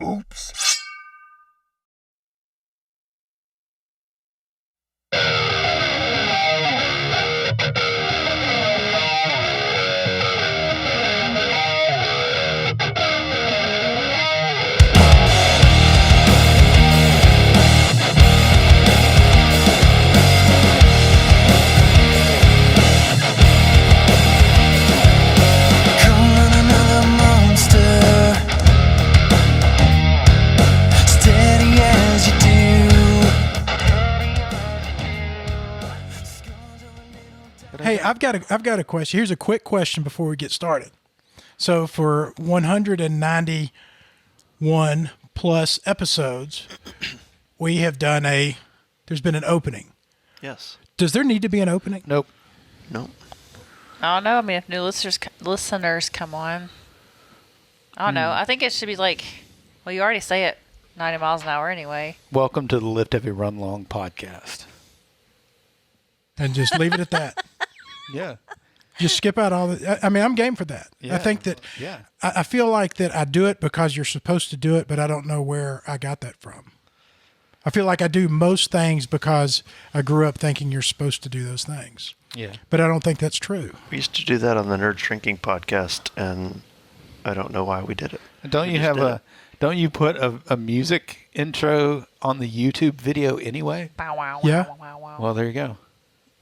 Oops. Hey, I've got a question. Here's a quick question before we get started. So for 191 plus episodes, we have done there's been an opening. Yes. Does there need to be an opening? Nope. No. I don't know. I mean, if new listeners come on, I don't know. I think it should be like, well, you already say it 90 miles an hour anyway. Welcome to the Lift Heavy Run Long podcast. And just leave it at that. Yeah. Just skip out all the. I mean, I'm game for that. Yeah. I think that. Yeah. I feel like that I do it because you're supposed to do it, but I don't know where I got that from. I feel like I do most things because I grew up thinking you're supposed to do those things. Yeah. But I don't think that's true. We used to do that on the Nerd Shrinking podcast, and I don't know why we did it. Don't you have don't you put a music intro on the YouTube video anyway? Bow, wow, Yeah. wow, wow, wow. Well, there you go.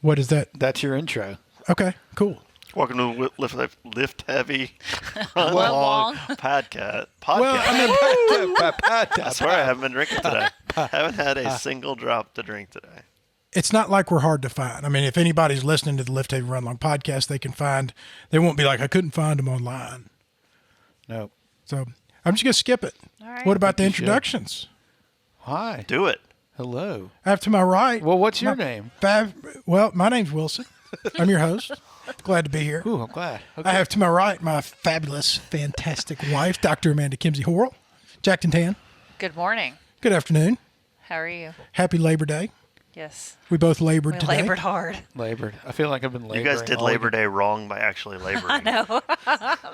What is that? That's your intro. Okay, cool. Welcome to Lift Heavy Run Run Long Long. podcast. Well, I swear I haven't been drinking today. I haven't had a single drop to drink today. It's not like we're hard to find. I mean, if anybody's listening to the Lift Heavy Run Long podcast, they won't be like, I couldn't find them online. Nope. So I'm just going to skip it. All right. What about the You should. introductions? Hi. Do it. Hello. I have to my right. Well, what's your name? Well, my name's Wilson. I'm your host. Glad to be here. Ooh, I'm glad. Okay. I have to my right my fabulous, fantastic wife, Dr. Amanda Kimsey Horrell. Jackton Tan. Good morning. Good afternoon. How are you? Happy Labor Day. Yes. We both labored We today. labored hard. Labored. I feel like I've been laboring. You guys did all Labor week. Day wrong by actually laboring. I know.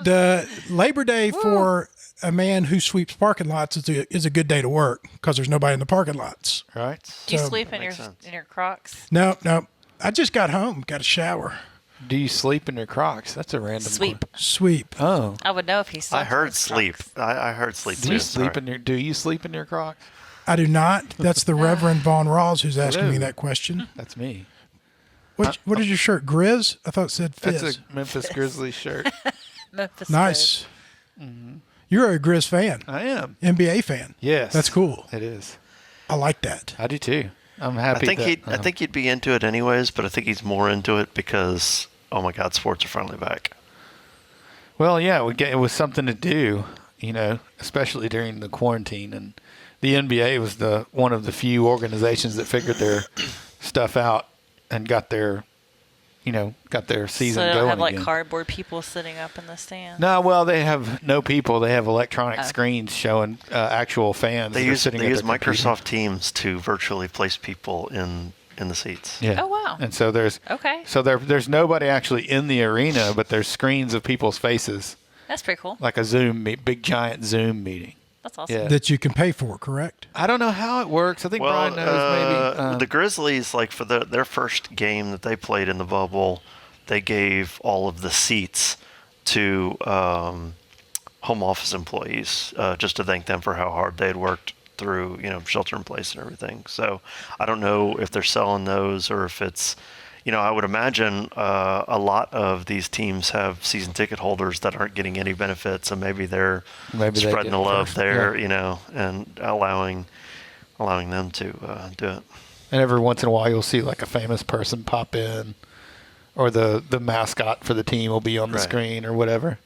The Labor Day for a man who sweeps parking lots is a good day to work because there's nobody in the parking lots. Right? Do you So- sleep in Makes your sense. Crocs? No. I just got home, got a shower. Do you sleep in your Crocs? That's a random Sweep. Sweep. Oh. I would know if he slept I heard in his sleep. Crocs. I heard sleep Do too. you sleep Sorry. do you sleep in your Crocs? I do not. That's the Reverend Von Rawls who's asking me Hello. that question. That's me. What is your shirt? Grizz? I thought it said Fizz. That's a Memphis Grizzlies shirt. Memphis Nice. Mm-hmm. You're a Grizz fan, I am. NBA fan. Yes. That's cool. It is. I like that. I do too. I'm I happy. think he'd be into it anyways, but I think he's more into it because, oh my God, sports are finally back. Well, yeah, it was something to do, especially during the quarantine, and the NBA was one of the few organizations that figured their stuff out and got their season So they don't going have like again. cardboard people sitting up in the stand. No, well, they have no people. They have electronic Oh. screens showing actual fans. They that are use sitting at their computer. Microsoft Teams to virtually place people in the seats. Yeah. Oh, wow. And so there's Okay. So there's nobody actually in the arena, but there's screens of people's faces, That's pretty cool. like a big giant Zoom meeting. That's awesome. Yeah. That you can pay for, correct? I don't know how it works. I think Well, Brian knows maybe. the Grizzlies, like for their first game that they played in the bubble, they gave all of the seats to home office employees just to thank them for how hard they had worked through, shelter in place and everything. So I don't know if they're selling those or if it's, I would imagine a lot of these teams have season ticket holders that aren't getting any benefits, so maybe they're Maybe they spreading get the love first, there, yeah. and allowing them to do it. And every once in a while, you'll see like a famous person pop in, or the mascot for the team will be on the Right. screen or whatever.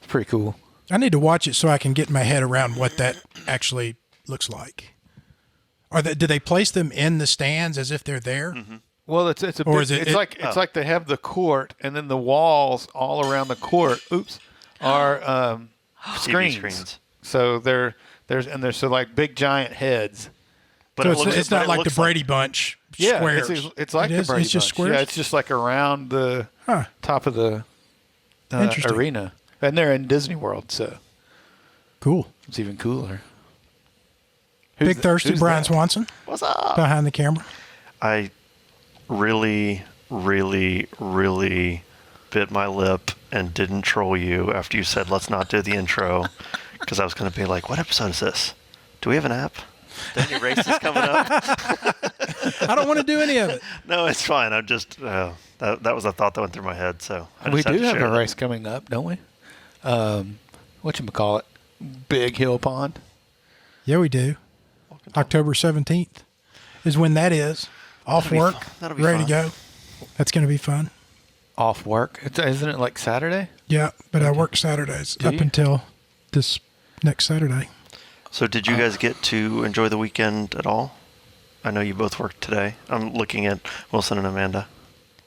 It's pretty cool. I need to watch it so I can get my head around what that actually looks like. Do they place them in the stands as if they're there? Mm-hmm. Well, it's a Or big, is it- it's like they have the court, and then the walls all around the court. Are TV screens. So there's so like big giant heads. But So it it's, looks- it's but not it like the looks Brady Bunch Yeah, squares. it's like It the is? Brady It's just Bunch. squares? Yeah, it's just like around the Huh. top of the Interesting. arena, and they're in Disney World, so Cool. it's even cooler. Big Thirsty who's Brian that? Swanson What's up? behind the camera. I really, really, really bit my lip and didn't troll you after you said let's not do the intro, because I was going to be like, what episode is this? Do we have an app? Do any races coming up? I don't want to do any of it. No, it's fine. I'm just that was a thought that went through my head. So I We just had do to have share a that. race coming up, don't we? Whatchamacallit? Big Hill Pond. Yeah, we do. October 17th is when that is. Off That'll be work, fun. That'll be ready fun. to go. That's going to be fun. Off work. Isn't it like Saturday? Yeah, but I work Saturdays Do up you? until this next Saturday. So did you guys get to enjoy the weekend at all? I know you both worked today. I'm looking at Wilson and Amanda.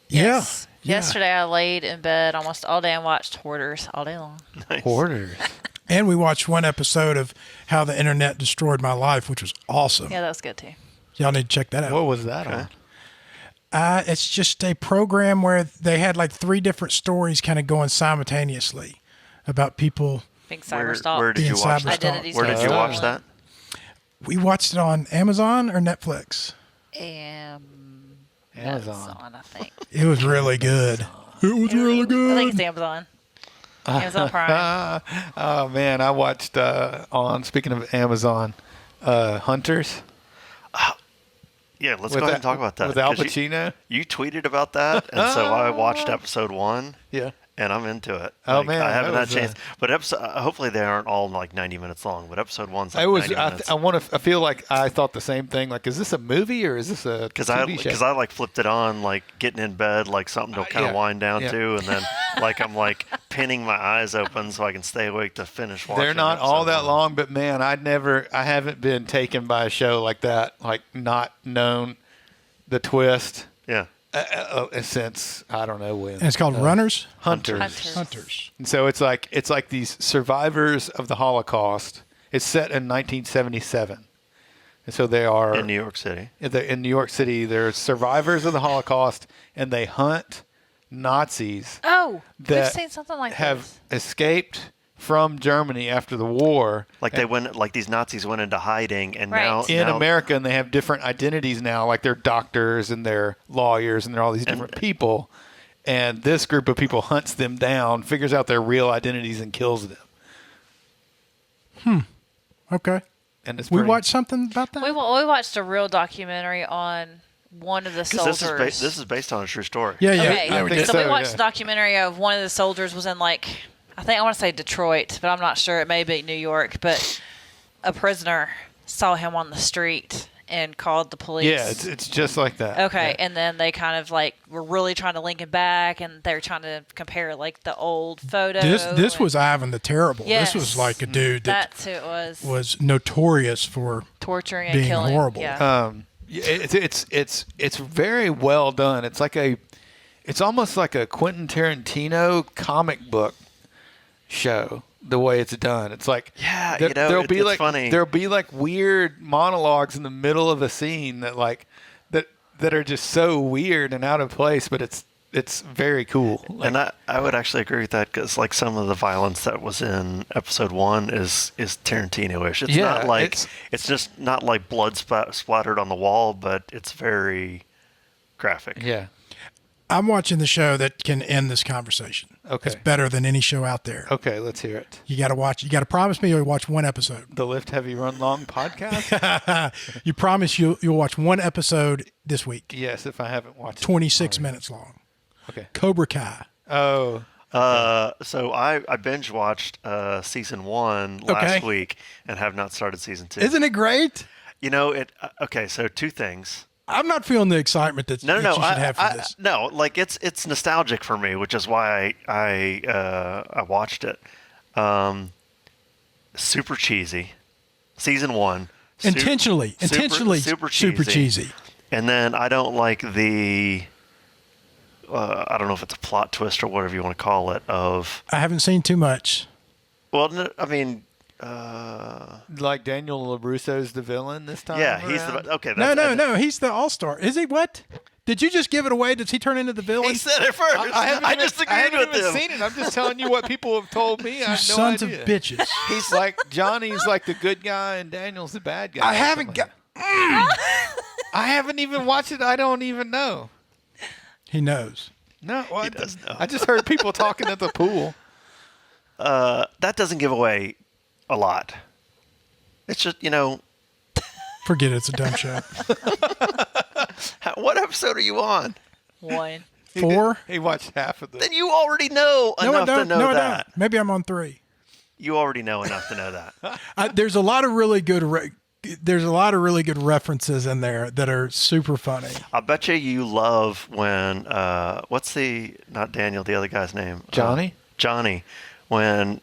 Yes. Yeah. Yesterday I laid in bed almost all day and watched Hoarders all day long. Nice. Hoarders. And we watched one episode of How the Internet Destroyed My Life, which was awesome. Yeah, that was good too. Y'all need to check that out. What was that Okay. on? It's just a program where they had like 3 different stories kind of going simultaneously about people. Big Where, cyber stalk. where did you Being watch cyber that? Identity Where did you stalk. watch that? We watched it on Amazon or Netflix. Amazon. I think. It was really good. It was really I good. think it's Amazon. Amazon Prime. Oh man, I watched on. Speaking of Amazon, Hunters. Yeah, let's go ahead and talk about that. with Al 'cause you- Pacino. You tweeted about that, and so I watched episode 1, Yeah. and I'm into it. Oh, man, I haven't that had a was, chance. But hopefully they aren't all like 90 minutes long. But episode 1's like I was. 90 minutes. I feel like I thought the same thing. Like, is this a movie or is this a Because TV show? I like flipped it on, like getting in bed, like something to kind of yeah, wind down yeah. to, and then like I'm like pinning my eyes open so I can stay awake to finish watching. They're not all episode that 1. long, but man, I haven't been taken by a show like that, like not known the twist Yeah, since I don't know when. And it's called Runners? Hunters. Hunters. And so it's like these survivors of the Holocaust. It's set in 1977, and so they are in New York City. in New York City. They're survivors of the Holocaust, and they hunt Nazis Oh, we've that seen something like have this. escaped from Germany after the war. Like they went, like these Nazis went into hiding, and Right. now In now- America, and they have different identities now, like they're doctors and they're lawyers and they're all these different people. And this group of people hunts them down, figures out their real identities, and kills them. Okay. And it's We pretty- watched something about that? We watched a real documentary on one of the 'cause soldiers. this is based on a true story. Yeah, yeah. Okay, yeah, we think did. so we so, watched yeah. a documentary of one of the soldiers was in like, I think I want to say Detroit, but I'm not sure. It may be New York, but a prisoner saw him on the street and called the police. Yeah, it's just like that. Okay, Yeah. and then they kind of like were really trying to link it back, and they were trying to compare like the old photo. This and was Ivan the Terrible. Yes. This was like a dude that that's who it was. was notorious for Torturing and being killing. horrible. Yeah. It's very well done. It's almost like a Quentin Tarantino comic book show. The way it's done, it's like Yeah, there'll be it's like funny. there'll be like weird monologues in the middle of a scene that are just so weird and out of place, but it's very cool. Like, And I would actually agree with that, because like some of the violence that was in episode 1 is Tarantino-ish. It's Yeah, not like it's- it's just not like blood splattered on the wall, but it's very graphic. yeah, I'm watching the show that can end this conversation. Okay. It's better than any show out there. okay, let's hear it. You got to watch. You got to promise me you'll watch one episode. The Lift Heavy Run Long podcast. You promise you'll watch one episode this week. Yes, if I haven't watched it 26 already. minutes long. Okay. Cobra Kai. Oh, So I binge watched season 1 last Okay. week and have not started season 2. Isn't it great? You know it? Okay, so 2 things. I'm not feeling the excitement that, No, that no, you should have for this. no. Like it's nostalgic for me, which is why I watched it. Super cheesy. Season 1. Intentionally super cheesy. And then I don't like the. I don't know if it's a plot twist or whatever you want to call it. Of I haven't seen too much. well, no, I mean, like Daniel LaRusso's the villain this time. yeah, he's around? the okay. No, that's- no. He's the all-star. Is he what? Did you just give it away? Does he turn into the villain? He said it first. I just I agreed haven't with even him. seen it. I'm just telling you what people have told me. I have no Sons idea. of bitches. He's like Johnny's like the good guy and Daniel's the bad guy. I haven't got. I haven't even watched it. I don't even know. He knows. No, well, He does know. I just heard people talking at the pool. That doesn't give away a lot. It's just, Forget it. It's a dumb show. what episode are you on? 1. 4? He watched half of the. Then you already know enough to know I that. don't. Maybe I'm on 3. You already know enough to know that. There's a lot of really good. There's a lot of really good references in there that are super funny. I bet you love when not Daniel, the other guy's name? Johnny? Johnny. When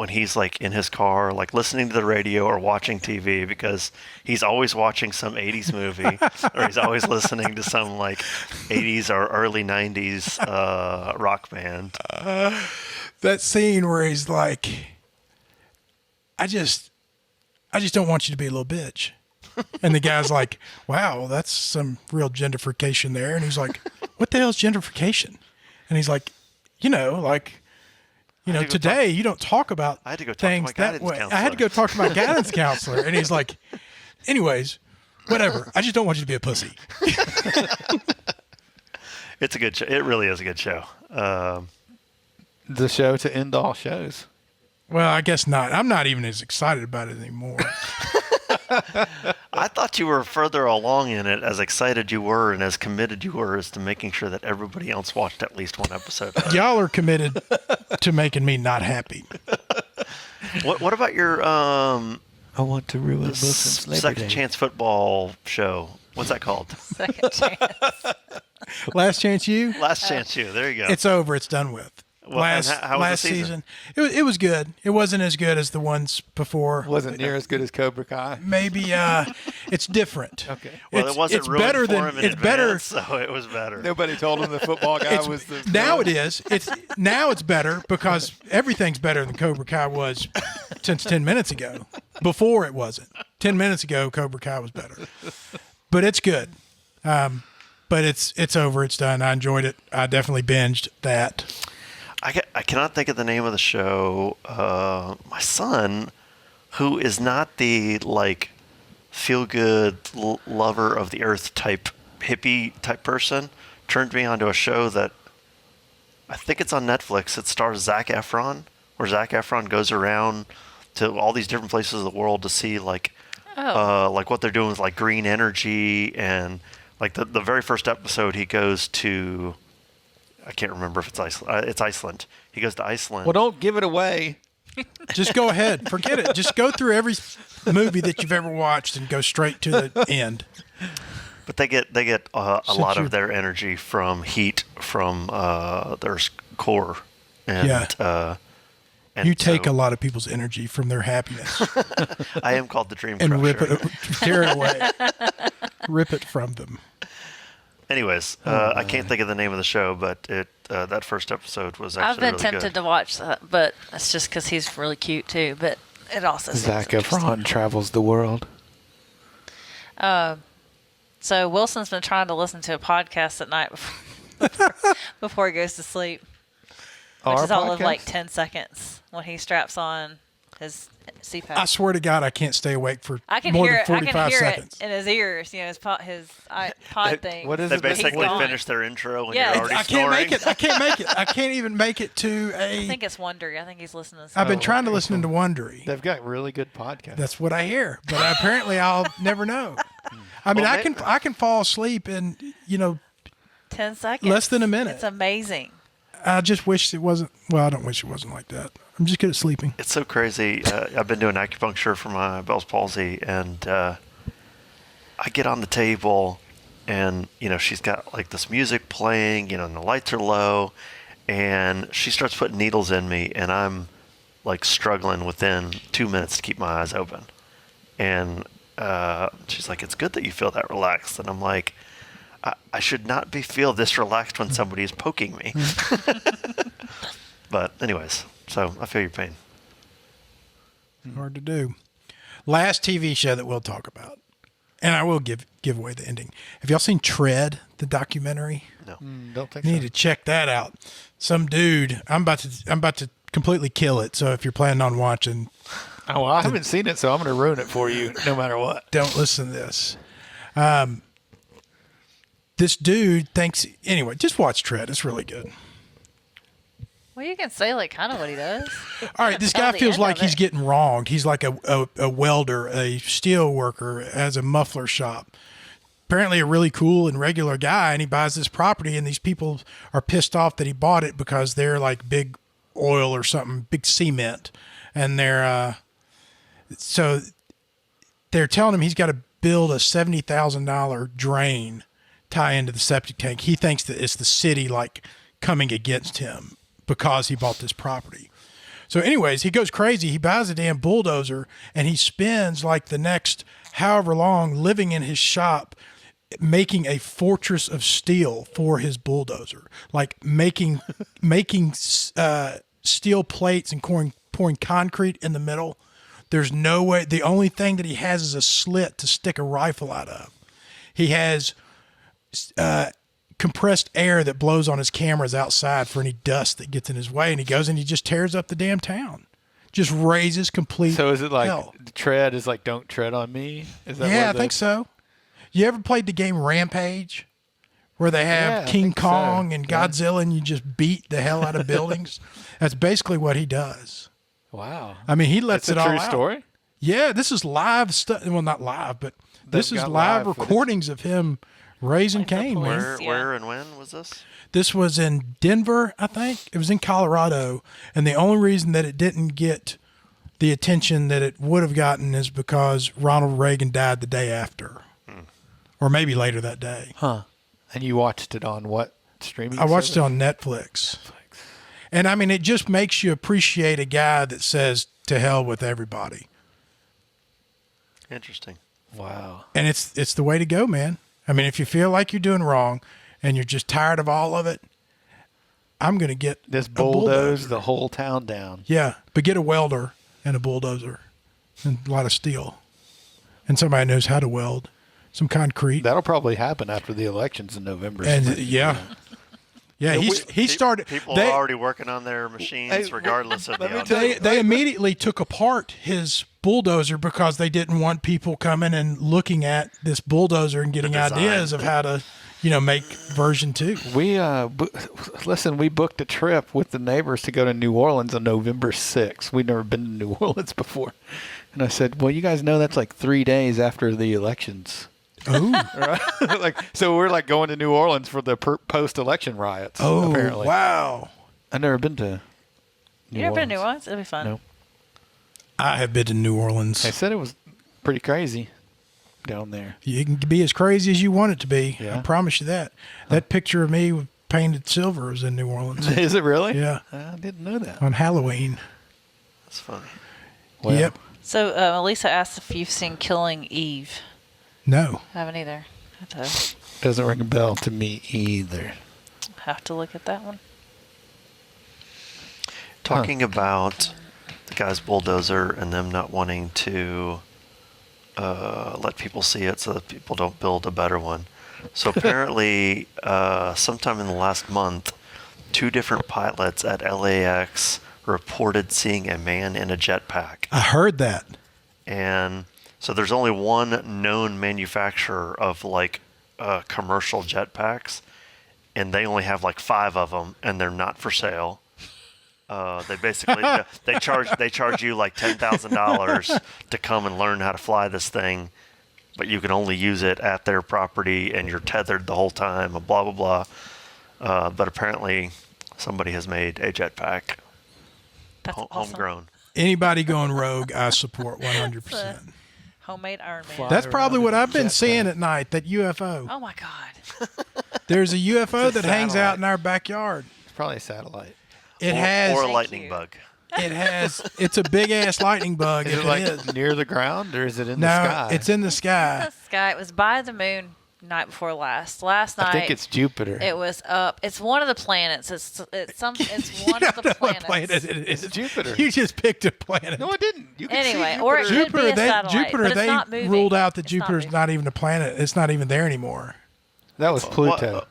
he's like in his car, like listening to the radio or watching TV, because he's always watching some 80s movie or he's always listening to some like 80s or early 90s rock band. That scene where he's like, I just don't want you to be a little bitch. And the guy's like, wow, that's some real gentrification there. And he's like, what the hell is gentrification? And he's like, today you don't talk about I had to go talk things to my that guidance way. counselor. I had to go talk to my guidance counselor. And he's like, anyways, whatever. I just don't want you to be a pussy. It's a good show. It really is a good show. The show to end all shows. Well, I guess not. I'm not even as excited about it anymore. I thought you were further along in it, as excited you were and as committed you were as to making sure that everybody else watched at least one episode. Y'all are committed to making me not happy. What about your I want to ruin Wilson's Labor second Day. chance football show? What's that called? Second chance. Last Chance U? Last Chance U. There you go. It's over. It's done with. Well, and how was the season? It was good. It wasn't as good as the ones before. Wasn't near as good as Cobra Kai. Maybe it's different. Okay. Well, it wasn't it's ruined better for than him in it's better. advance, so it was better. Nobody told him the football guy was the. Now it is. Now it's better because everything's better than Cobra Kai was since 10 minutes ago. Before it wasn't. 10 minutes ago, Cobra Kai was better. But it's good. But it's over. It's done. I enjoyed it. I definitely binged that. I cannot think of the name of the show. My son, who is not the like feel-good lover of the earth type hippie type person, turned me onto a show that I think it's on Netflix. It stars Zac Efron, where Zac Efron goes around to all these different places of the world to see like what they're doing with like green energy, and like the very first episode he goes to. I can't remember if it's Iceland. It's Iceland. He goes to Iceland. Well, don't give it away. Just go ahead. Forget it. Just go through every movie that you've ever watched and go straight to the end. But they get a lot of their energy from heat from their core. And, Yeah. And You take so a lot of people's energy from their happiness I am called the Dream and Crusher. tear it away. Rip it from them. Anyways, I can't think of the name of the show, but that first episode was I've actually been really tempted good. to watch that, but that's just because he's really cute too. But it also seems Zac interesting. Efron travels the world. So Wilson's been trying to listen to a podcast at night before he goes to sleep, which Our is all of podcast? like 10 seconds when he straps on his CPAP. I swear to God, I can't stay awake for I can more hear than it. I 45 can hear seconds. it in his ears. You know, his pod thing. what is They it? basically gone. finished their intro when Yeah, you're already I can't snoring. make it. I can't make it. I can't even make it to I a. think it's Wondery. I think he's listening to. I've been Oh, trying to okay, listen to Wondery. They've got really good podcasts. That's what I hear, but apparently I'll never know. I mean, Well, I can fall asleep in 10 seconds. less than a minute. It's amazing. I just wish it wasn't. Well, I don't wish it wasn't like that. I'm just good at sleeping. It's so crazy. I've been doing acupuncture for my Bell's palsy, and I get on the table, and she's got like this music playing, and the lights are low, and she starts putting needles in me, and I'm like struggling within 2 minutes to keep my eyes open, and she's like, "It's good that you feel that relaxed," and I'm like, I should not feel this relaxed when somebody is poking me. But anyways, so I feel your pain. Hard to do. Last TV show that we'll talk about. and I will give away the ending. Have y'all seen Tread, the documentary? No. Don't think You so. need to check that out. Some dude, I'm about to completely kill it. So if you're planning on watching, Oh, well, I haven't seen it, so I'm going to ruin it for you no matter what. don't listen to this. This dude thinks anyway. Just watch Tread. It's really good. Well, you can say like kind of what he does. All right, this Tell guy the feels end like of he's it. getting wronged. He's like a welder, a steel worker, has a muffler shop. Apparently a really cool and regular guy, and he buys this property, and these people are pissed off that he bought it because they're like big oil or something, big cement, and they're telling him he's got to build a $70,000 drain tie into the septic tank. He thinks that it's the city like coming against him because he bought this property. So anyways, he goes crazy. He buys a damn bulldozer, and he spends like the next however long living in his shop making a fortress of steel for his bulldozer, like making steel plates and pouring concrete in the middle. There's no way. The only thing that he has is a slit to stick a rifle out of. He has compressed air that blows on his cameras outside for any dust that gets in his way, and he goes and he just tears up the damn town. Just raises complete So is it like hell. the tread is like don't tread on me? Is that Yeah, I what think so. You ever played the game Rampage, where they have Yeah, I King think so. Kong and Yeah. Godzilla, and you just beat the hell out of buildings? That's basically what he does. Wow. I mean, he lets That's a it all true out. story? Yeah, this is live stuff. Well, not live, but this is got live live footage. recordings of him raising Like the Cain, man. police. Where and when was this? This was in Denver, I think. It was in Colorado, and the only reason that it didn't get the attention that it would have gotten is because Ronald Reagan died the day after, or maybe later that day. Huh. And you watched it on what streaming? I watched it service? on Netflix. And I mean, it just makes you appreciate a guy that says to hell with everybody. Interesting. Wow. And it's the way to go, man. I mean, if you feel like you're doing wrong and you're just tired of all of it, I'm going to get This a bulldoze the whole town down. Yeah, but get a welder and a bulldozer and a lot of steel. And somebody knows how to weld. Some concrete. That'll probably happen after the elections in November. And yeah. Yeah, he started. People they, are already working on their machines, regardless of the me outcome. tell you- They immediately took apart his bulldozer because they didn't want people coming and looking at this bulldozer and getting design. ideas of how to, make version 2. We listen. We booked a trip with the neighbors to go to New Orleans on November 6th. We'd never been to New Orleans before, and I said, "Well, you guys know that's like 3 days after the elections, Oh, right? Like, so we're like going to New Orleans for the post-election riots. oh, apparently, wow! I've never been to. You never been to New Orleans? It'll be fun. Nope. I have been to New Orleans. They said it was pretty crazy down there. You can be as crazy as you want it to be. Yeah. I promise you that. That picture of me with painted silver was in New Orleans. Is it really? Yeah, I didn't know that. on Halloween. That's funny. Well, Yep. So Elisa asked if you've seen Killing Eve. No. I haven't either. Doesn't ring a bell to me either. Have to look at that one. Talking about the guy's bulldozer and them not wanting to let people see it so that people don't build a better one. So apparently, sometime in the last month, 2 different pilots at LAX reported seeing a man in a jetpack. I heard that. And so there's only one known manufacturer of like commercial jetpacks, and they only have like 5 of them, and they're not for sale. They basically they charge you like $10,000 to come and learn how to fly this thing, but you can only use it at their property, and you're tethered the whole time. And blah blah blah. But apparently, somebody has made a jetpack, That's awesome. homegrown. Anybody going rogue, I support 100%. Homemade Iron Man. Fly That's around probably in what a I've been jetpack. seeing at night, that UFO. Oh my God. There's a UFO It's a that hangs out satellite. in our backyard. It's probably a satellite. It or has a Thank lightning you. bug. it's a big ass lightning bug. Is if it like is. near the ground or is it in No, the sky? it's in the sky. The sky. It was by the moon. night before last. Last night, I think it's Jupiter. it was up. It's one of the planets. It's one of the planets. Planet it is. It's Jupiter. You just picked a planet. No, I didn't. You can Anyway, see or it Jupiter. could be a satellite, Jupiter, but it's they not moving. ruled out that It's not Jupiter's moving. not even a planet. It's not even there anymore. That was Pluto.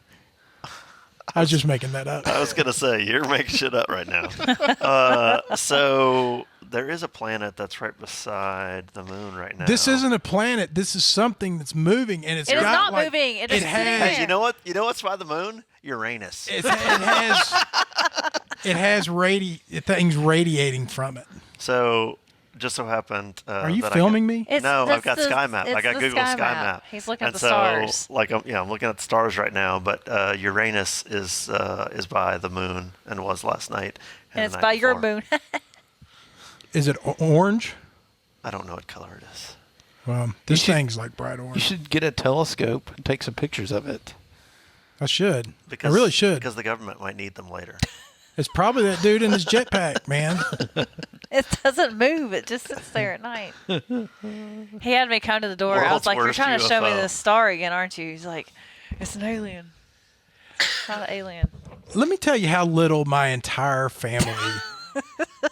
I was just making that up. I was gonna say you're making shit up right now. So there is a planet that's right beside the moon right now. This isn't a planet. This is something that's moving, and it's It is got, not like, moving. It is sitting has. there. Hey, you know what? You know what's by the moon? Uranus. It has things radiating from it. So just so happened. Are you that filming me? No, I've got Sky Map. I got Google Sky Map. He's looking at And the so, stars. I'm looking at the stars right now. But Uranus is by the moon and was last night. And the it's night by your before. moon. Is it orange? I don't know what color it is. Well, this should- thing's like bright You orange. should get a telescope and take some pictures of it. I should. I really should. Because the government might need them later. It's probably that dude in his jetpack, man. It doesn't move. It just sits there at night. He had me come to the door. I was World's like, "You're worst trying to show me UFO. this star again, aren't you?" He's like, "It's an alien. It's not an alien." Let me tell you how little my entire family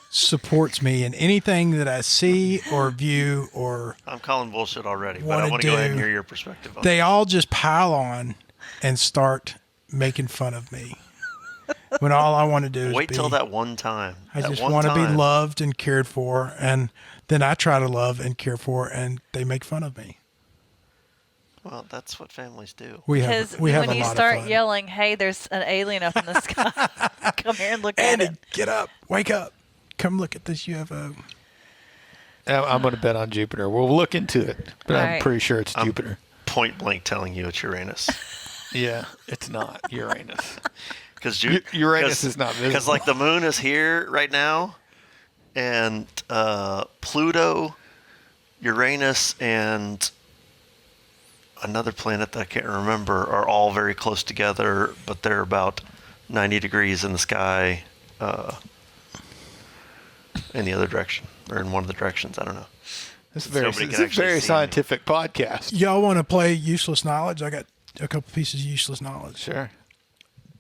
supports me in anything that I see or view or I'm calling bullshit already, but Wanna I want to go ahead and do- hear your perspective on they it. all just pile on and start making fun of me. When all I want to do is Wait till be- that one time. I That just one want to be time. loved and cared for, and then I try to love and care for, and they make fun of me. Well, that's what families do. We Because have a when you lot start of fun. yelling, "Hey, there's an alien up in the sky! Come here and look at Andy, it." get up, wake up, come look at this UFO. I'm going to bet on Jupiter. We'll look into it, but I'm Right. pretty sure it's Jupiter. Point blank telling you it's Uranus. Yeah, it's not Uranus. Because Uranus is not Because visible. like the moon is here right now, and Pluto, Uranus, and another planet that I can't remember are all very close together, but they're about 90 degrees in the sky in the other direction, or in one of the directions. I don't know. This is Nobody can this is a actually very see me. scientific podcast. Y'all want to play useless knowledge? I got a couple pieces of useless knowledge. Sure.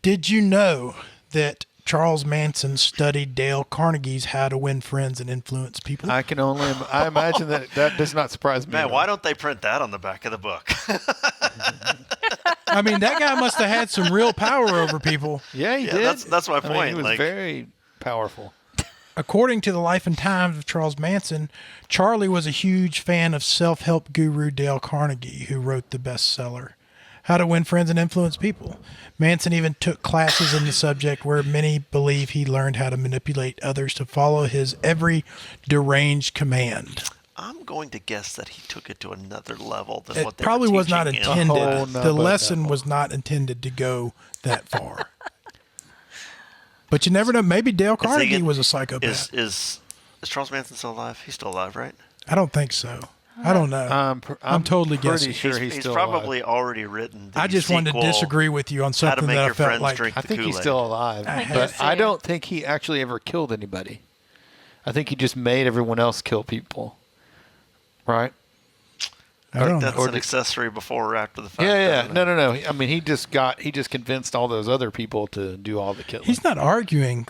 Did you know that Charles Manson studied Dale Carnegie's How to Win Friends and Influence People? I imagine that does not surprise me. Man, at all. why don't they print that on the back of the book? I mean, that guy must have had some real power over people. Yeah, he Yeah, did. that's my I mean, point, he was like- very powerful. According to the life and times of Charles Manson, Charlie was a huge fan of self-help guru Dale Carnegie, who wrote the bestseller, How to Win Friends and Influence People. Manson even took classes in the subject where many believe he learned how to manipulate others to follow his every deranged command. I'm going to guess that he took it to another level than It what they probably were was not teaching in- intended. whole The nother lesson level. was not intended to go that far. But you never know. Maybe Dale Carnegie was a psychopath. Is Charles Manson still alive? He's still alive, right? I don't think so. I don't know. I'm totally pretty guessing. sure he's, He's still probably alive. already written. The I just wanted to sequel, disagree with you on How to something Make that I Your felt Friends like. Drink I the think he's Kool-Aid. still alive, think but so, I too. don't think he actually ever killed anybody. I think he just made everyone else kill people. Right? I don't That's know. an accessory before or after the fact. Yeah. isn't it? No. I mean, he just convinced all those other people to do all the killing. He's not arguing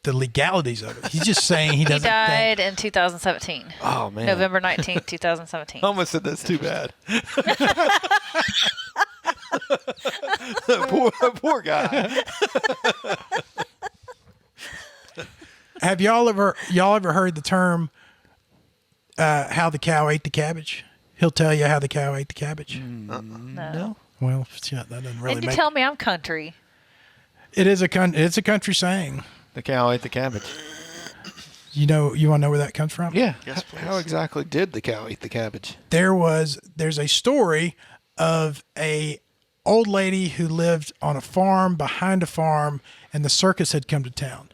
the legalities of it. He's just saying he He doesn't died think. in 2017, Oh man, November 19th, 2017. I almost said that's too bad. poor guy. Have y'all ever heard the term how the cow ate the cabbage? He'll tell you how the cow ate the cabbage. No. Well, shit, that doesn't really And you make. tell me I'm country. It's a country saying. The cow ate the cabbage. You want to know where that comes from? Yeah. Yes, How please. exactly did the cow eat the cabbage? There's a story of a old lady who lived on a farm behind a farm, and the circus had come to town.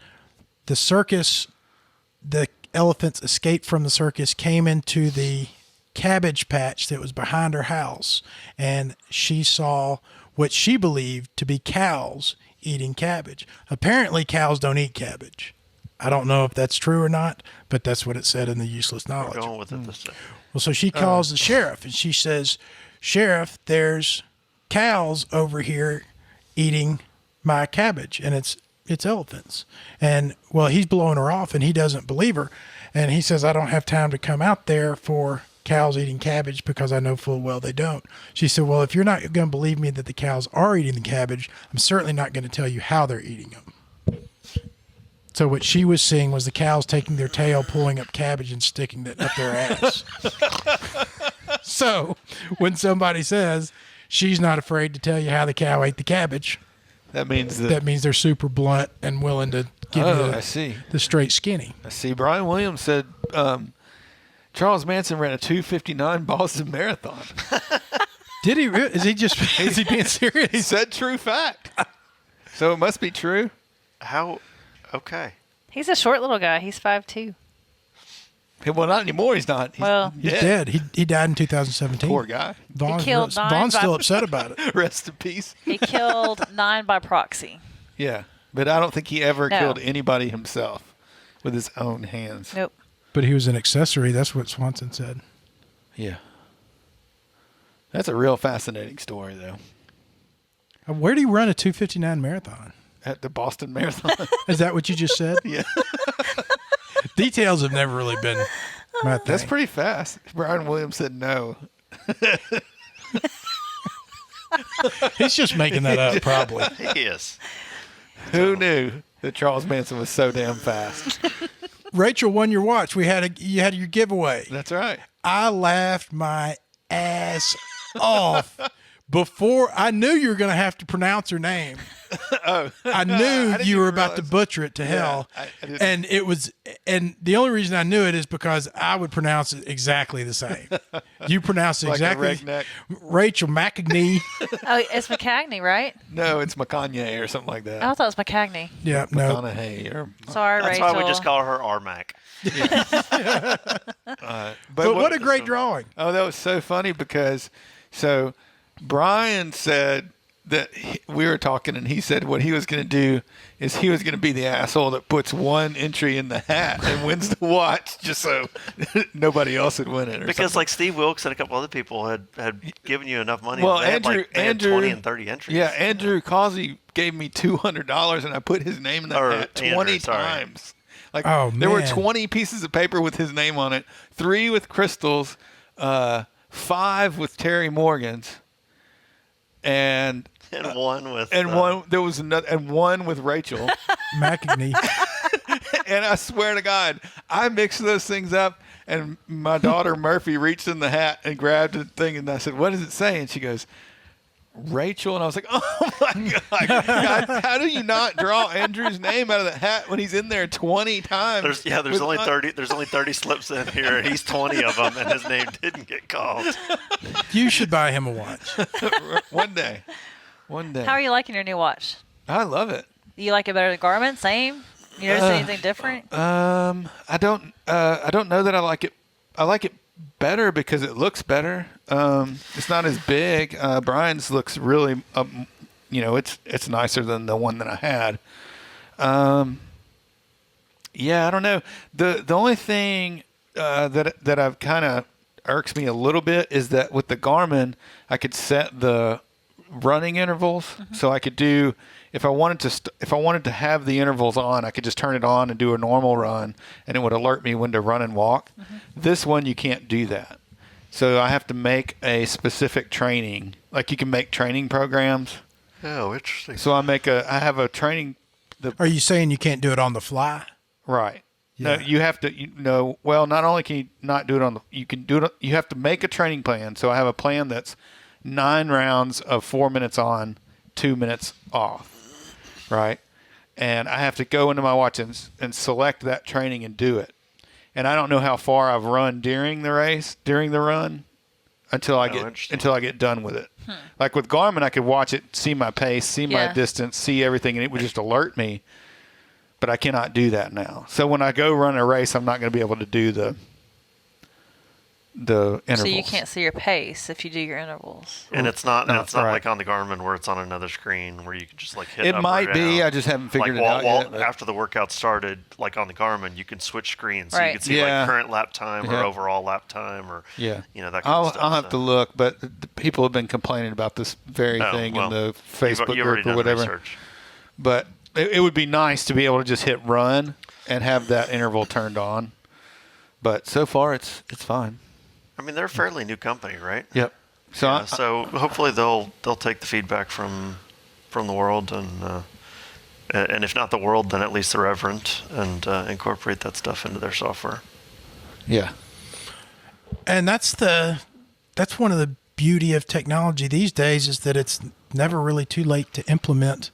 The elephants escaped from the circus, came into the cabbage patch that was behind her house, and she saw what she believed to be cows eating cabbage. Apparently, cows don't eat cabbage. I don't know if that's true or not, but that's what it said in the useless knowledge. We're going with it this time. Well, so she calls the sheriff and she says, Sheriff, there's cows over here eating my cabbage, and it's elephants. And well, he's blowing her off, and he doesn't believe her. And he says, I don't have time to come out there for cows eating cabbage because I know full well they don't. She said, well, if you're not going to believe me that the cows are eating the cabbage, I'm certainly not going to tell you how they're eating them. So what she was seeing was the cows taking their tail, pulling up cabbage and sticking it up their ass. So when somebody says she's not afraid to tell you how the cow ate the cabbage, That means that means they're super blunt and willing to give you I see. the straight skinny. I see. Brian Williams said Charles Manson ran a 2:59 Boston Marathon. Did he? Is he being serious? He said true fact. So it must be true. How? Okay. He's a short little guy. He's 5'2". Well, not anymore. He's not. He's dead. He died in 2017. Poor guy. Vaughn's, He killed Vaughn's nine still by- upset about it. Rest in peace. He killed 9 by proxy. Yeah, but I don't think he ever No. killed anybody himself with his own hands. Nope. But he was an accessory. That's what Swanson said. Yeah. That's a real fascinating story, though. Where did he run a 2:59 marathon? At the Boston Marathon. Is that what you just said? Yeah. Details have never really been my thing. That's pretty fast. Brian Williams said no. He's just making that up, probably. Yes. Who knew that Charles Manson was so damn fast? Rachel won your watch. You had your giveaway. That's right. I laughed my ass off before I knew you were going to have to pronounce her name. I knew you were about to butcher it to hell. I didn't. And it was, and the only reason I knew it is because I would pronounce it exactly the same. You pronounce it Like a exactly. redneck. Rachel McAgney. Oh, it's McCagney, right? No, it's McConaughey or something like that. I thought it was McCagney. Yeah, no. McConaughey or. Sorry, That's Rachel. why we just call her Armac. But what a great drawing. Oh, that was so funny because Brian said that we were talking and he said what he was going to do is he was going to be the asshole that puts one entry in the hat and wins the watch just so nobody else would win it. Or Because something. like Steve Wilkes and a couple other people had given you enough money. Well, they had, they had Andrew- 20 and 30 entries. Yeah, Andrew Causey gave me $200 and I put his name in that Or hat 20 Andrew, sorry. times. Like Oh, there were man. 20 pieces of paper with his name on it, 3 with Crystal's, 5 with Terry Morgan's, and And one with. one there was another and one with Rachel. McAgney. And I swear to God, I mixed those things up. And my daughter Murphy reached in the hat and grabbed the thing, and I said, "What does it say?" And she goes, "Rachel." And I was like, "Oh my God, how do you not draw Andrew's name out of the hat when he's in there 20 times?" There's with only un- 30. There's only 30 slips in here, and he's 20 of them, and his name didn't get called. You should buy him a watch. One day. How are you liking your new watch? I love it. You like it better than Garmin? Same? You notice anything different? I don't know that I like it. I like it better because it looks better. It's not as big. Brian's looks really, it's nicer than the one that I had. Yeah, I don't know. The only thing that I've kind of irks me a little bit is that with the Garmin, I could set the running intervals, so I could do if I wanted to have the intervals on, I could just turn it on and do a normal run, and it would alert me when to run and walk. This one you can't do that, so I have to make a specific training. Like you can make training programs. Oh, interesting. So I have a training. Are you saying you can't do it on the fly? Right. Yeah. No, you have to. Well, not only can you not do it you can do it. You have to make a training plan. So I have a plan that's 9 rounds of 4 minutes on, 2 minutes off. Right. And I have to go into my watch and select that training and do it. And I don't know how far I've run during the run, until I get done with it. Like with Garmin, I could watch it, see my pace, see my distance, see everything, and it would just alert me. But I cannot do that now. So when I go run a race, I'm not going to be able to do the intervals. So you can't see your pace if you do your intervals. And it's not No, it's not right. like on the Garmin where it's on another screen where you can just like hit It up or might be. down. I just haven't figured like it out yet. but- after the workout started, like on the Garmin, you can switch screens, so you Right. can see Yeah. like current lap time or Yeah. overall lap time, or Yeah. that kind of stuff. I'll have to look, but the people have been complaining about this very thing in the Facebook you've already group or done whatever. research. But it would be nice to be able to just hit run and have that interval turned on. But so far, it's fine. I mean, they're a fairly new company, right? Yep. So Yeah, so hopefully they'll take the feedback from the world, and if not the world, then at least the Reverend, and incorporate that stuff into their software. yeah. And that's one of the beauty of technology these days is that it's never really too late to implement.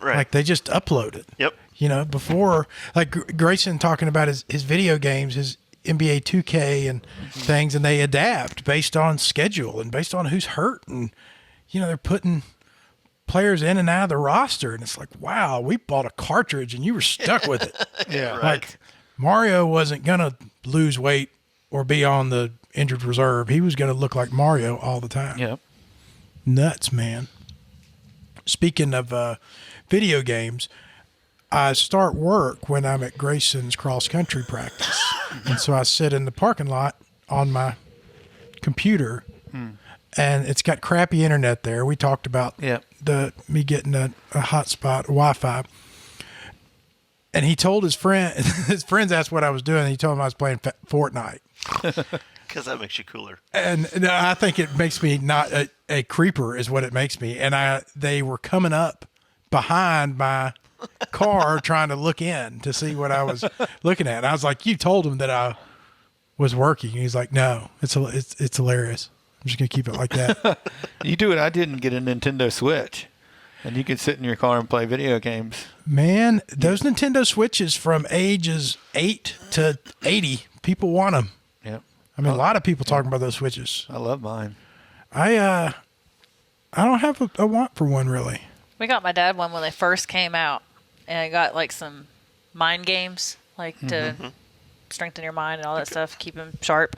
Right. Like they just upload it. Yep. Before, like Grayson talking about his video games, his NBA 2K and things, and they adapt based on schedule and based on who's hurt. And, they're putting players in and out of the roster. And it's like, wow, we bought a cartridge and you were stuck with it. Yeah. Right. Like Mario wasn't going to lose weight or be on the injured reserve. He was going to look like Mario all the time. Yep. Nuts, man. Speaking of video games, I start work when I'm at Grayson's cross country practice. And so I sit in the parking lot on my computer and it's got crappy internet there. We talked about Yep. me getting a hotspot, Wi-Fi. And he told his friends asked what I was doing. And he told them I was playing Fortnite. Because that makes you cooler. And I think it makes me not a creeper is what it makes me. And they were coming up behind my car trying to look in to see what I was looking at. And I was like, you told him that I was working. And he's like, no, it's hilarious. I'm just going to keep it like that. You do what I did and get a Nintendo Switch. And you could sit in your car and play video games. Man, those Nintendo Switches from ages 8 to 80, people want them. Yep. I mean, a lot of people talking about those Switches. I love mine. I don't have a want for one, really. We got my dad one when they first came out, and I got like some mind games, like to strengthen your mind and all that stuff, keep him sharp.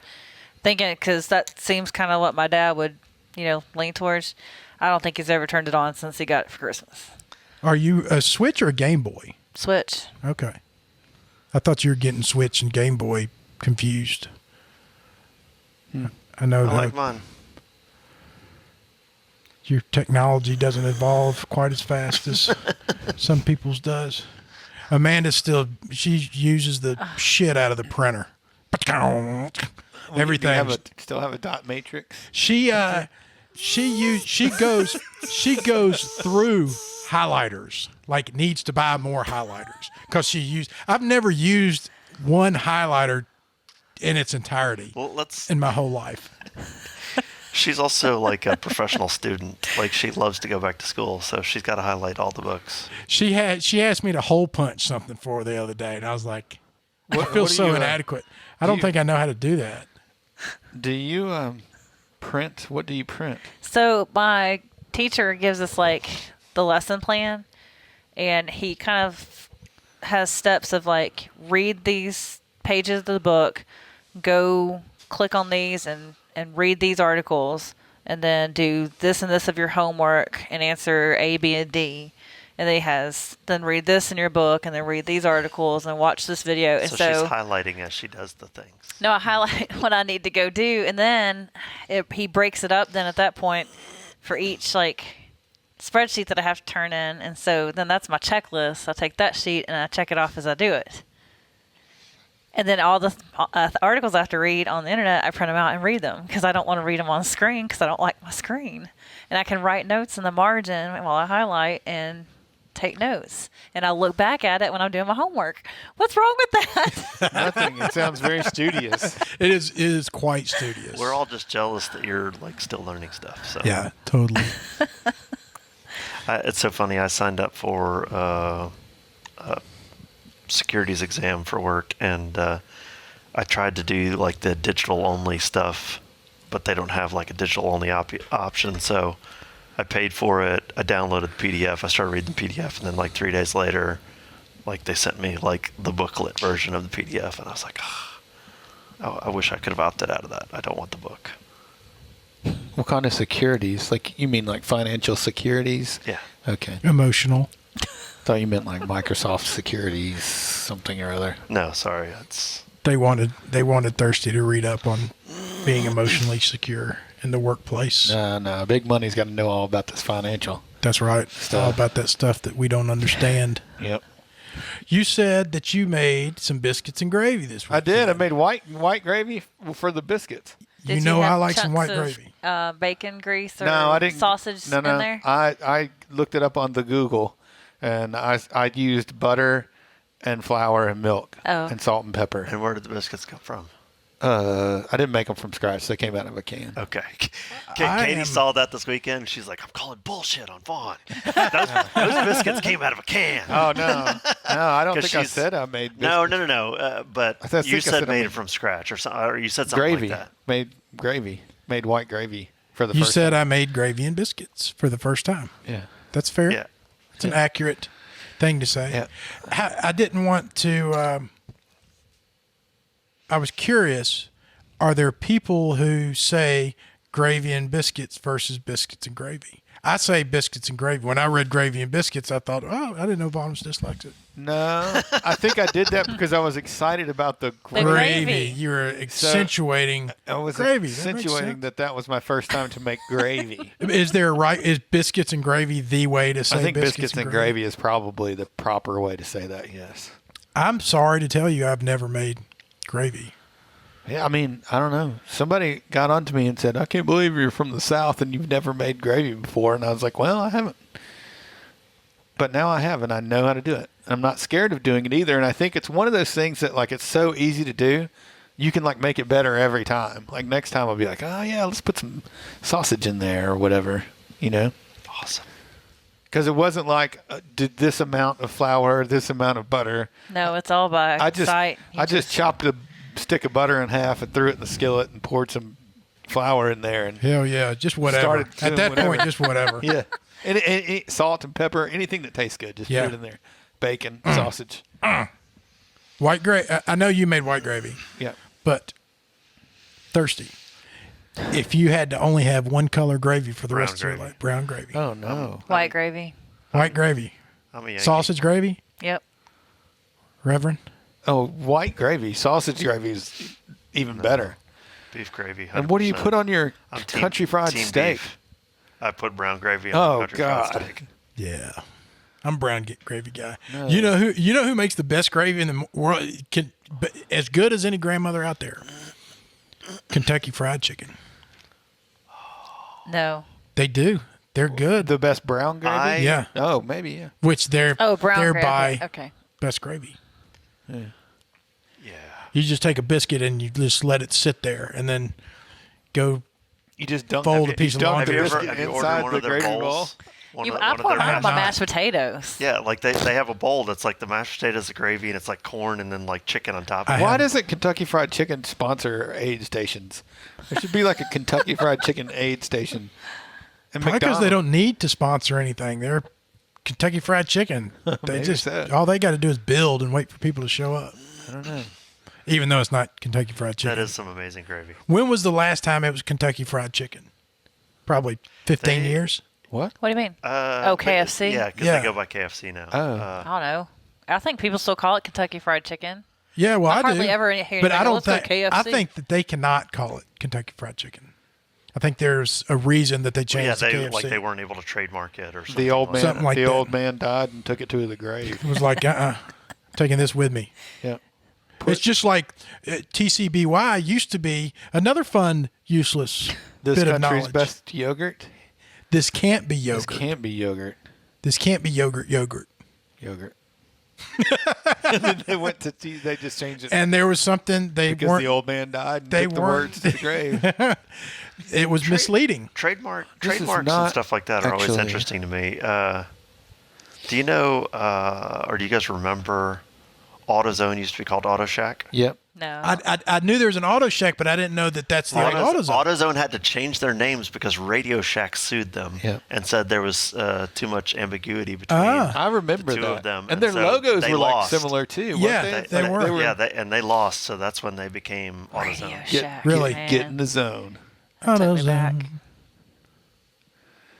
Thinking, because that seems kind of what my dad would, lean towards. I don't think he's ever turned it on since he got it for Christmas. Are you a Switch or a Game Boy? Switch. Okay. I thought you were getting Switch and Game Boy confused. I know I that like mine. your technology doesn't evolve quite as fast as some people's does. Amanda she uses the shit out of the printer. Everything. Still have a dot matrix. She goes through highlighters, like needs to buy more highlighters because I've never used one highlighter in its entirety Well, in my whole life. She's also like a professional student. Like she loves to go back to school, so she's got to highlight all the books. She asked me to hole punch something for her the other day, and I was like, I feel what do so you, inadequate. I don't think I know how to do that. Do you print? What do you print? So my teacher gives us like the lesson plan, and he kind of has steps of like read these pages of the book, go click on these and read these articles, and then do this and this of your homework and answer A, B, and D. And then read this in your book, and then read these articles and watch this video. And So she's highlighting as she does the things. no, I highlight what I need to go do, and then he breaks it up. Then at that point, for each like spreadsheet that I have to turn in, and so then that's my checklist. I take that sheet and I check it off as I do it. And then all the articles I have to read on the internet, I print them out and read them because I don't want to read them on screen because I don't like my screen. And I can write notes in the margin while I highlight and take notes. And I look back at it when I'm doing my homework. What's wrong with that? Nothing. It sounds very studious. It is quite studious. We're all just jealous that you're like still learning stuff. So Yeah, totally. it's so funny. I signed up for a securities exam for work, and I tried to do like the digital only stuff, but they don't have like a digital only option. So I paid for it. I downloaded the PDF. I started reading the PDF, and then like 3 days later, like they sent me like the booklet version of the PDF, and I was like, I wish I could have opted out of that. I don't want the book. What kind of securities? Like, you mean like financial securities? Yeah. Okay. Emotional. Thought you meant like Microsoft securities, something or other. No, sorry. It's They wanted Thirsty to read up on being emotionally secure in the workplace. No. Big money's got to know all about this financial. That's right. It's all about that stuff that we don't understand. Yep. You said that you made some biscuits and gravy this week. I did. I made white gravy for the biscuits. You Did know have I like some white chunks gravy. of, bacon grease or No, I didn't. sausage no. in there? I looked it up on the Google, and I used butter and flour and milk and salt and pepper. and where did the biscuits come from? I didn't make them from scratch. They came out of a can. Okay. I Katie am- saw that this weekend. She's like, I'm calling bullshit on Vaughn. Those biscuits came out of a can. Oh no, I don't 'Cause think I she's- said I made biscuits. No. But I think I you said said I made made- it from scratch, or you said something Gravy. like that. Made white gravy for the You first said time. I made gravy and biscuits for the first time. Yeah. That's fair. Yeah. It's an accurate thing to say. Yeah. I didn't want to. I was curious. Are there people who say gravy and biscuits versus biscuits and gravy? I say biscuits and gravy. When I read gravy and biscuits, I thought, oh, I didn't know Vaughn was dyslexic. No, I think I did that because I was excited about the The gravy. gravy. You were accentuating I was gravy. That makes accentuating sense. that was my first time to make gravy. Is there a right? Is biscuits and gravy the way to say I think biscuits and gravy is probably the proper way to say that, yes. I'm sorry to tell you, I've never made gravy. Yeah, I mean, I don't know. Somebody got onto me and said, I can't believe you're from the South and you've never made gravy before. And I was like, well, I haven't. But now I have, and I know how to do it. I'm not scared of doing it either. And I think it's one of those things that, like, it's so easy to do. You can, like, make it better every time. Like, next time I'll be like, oh, yeah, let's put some sausage in there or whatever, you know? Awesome. Because it wasn't like, did this amount of flour, this amount of butter. No, it's all by sight. I just chopped a stick of butter in half and threw it in the skillet and poured some flour in there. And Hell yeah, just whatever. Started At doing that whatever. point, just whatever. yeah. And salt and pepper, anything that tastes good, just Yeah. put it in there. Bacon, sausage. White gravy. I know you made white gravy, Yeah. but Thirsty. If you had to only have one color gravy for the Brown rest of your gravy. life, brown gravy, Oh, no. White gravy. white gravy, I'm a Yankee. sausage gravy, Yep. Reverend. Oh, white gravy. Sausage gravy is even better. Beef gravy. 100%. And what do you put on your I'm country fried team steak? beef. I put brown gravy on Oh, the country God. fried steak. Yeah, I'm brown gravy guy. You know who makes the best gravy in the world? As good as any grandmother out there. Kentucky Fried Chicken. No. They do. They're good. The best brown gravy? Yeah. Oh, maybe, yeah. Which they're Oh, brown they're gravy. by Okay. best gravy. Yeah. You just take a biscuit and you just let it sit there, and then go. You just dunk, Fold have a piece you of dunk laundry. the Have you biscuit ordered inside one the of their gravy bowl? bowls? One You, of, I one of pour their them on I'm my not. mashed potatoes. Yeah, like they have a bowl that's like the mashed potatoes, the gravy, and it's like corn and then like chicken on top of it. Why doesn't Kentucky Fried Chicken sponsor aid stations? There should be like a Kentucky Fried Chicken aid station. And Probably because they McDonald's. don't need to sponsor anything. They're Kentucky Fried Chicken. They Maybe just so. all they got to do is build and wait for people to show up. I don't know. Even though it's not Kentucky Fried Chicken. That is some amazing gravy. When was the last time it was Kentucky Fried Chicken? Probably 15 years. What? What do you mean? Oh, KFC? Yeah, because Yeah. they go by KFC now. Oh. I don't know. I think people still call it Kentucky Fried Chicken. Yeah, well, I I hardly do. ever hear but anybody I go, don't "Let's go think. I KFC." think that they cannot call it Kentucky Fried Chicken. I think there's a reason that they changed yeah, the they KFC. like they weren't able to trademark it or something. The old man, Something like the that. old man died and took it to the grave. It was like, taking this with me. Yeah. It's just like TCBY used to be another fun, useless This bit of country's knowledge. best yogurt. This can't be This yogurt. can't be yogurt. This can't be yogurt. Yogurt. And then they went to they just changed it And there was something they because weren't. the old man died. And they took the weren't- words to the grave. It was misleading. Trademarks not and stuff like that are always actually- interesting to me. Do you know, or do you guys remember AutoZone used to be called Auto Shack? Yep. No. I knew there was an Auto Shack, but I didn't know that that's the AutoZone. AutoZone had to change their names because Radio Shack sued them Yep. and said there was too much ambiguity between I remember the two that. of them. And their so logos they were lost. like similar too. Yeah, weren't they were. Yeah, and they lost, so that's when they became Radio AutoZone. Shack. Really? man. Get in the zone. That took me back. AutoZone.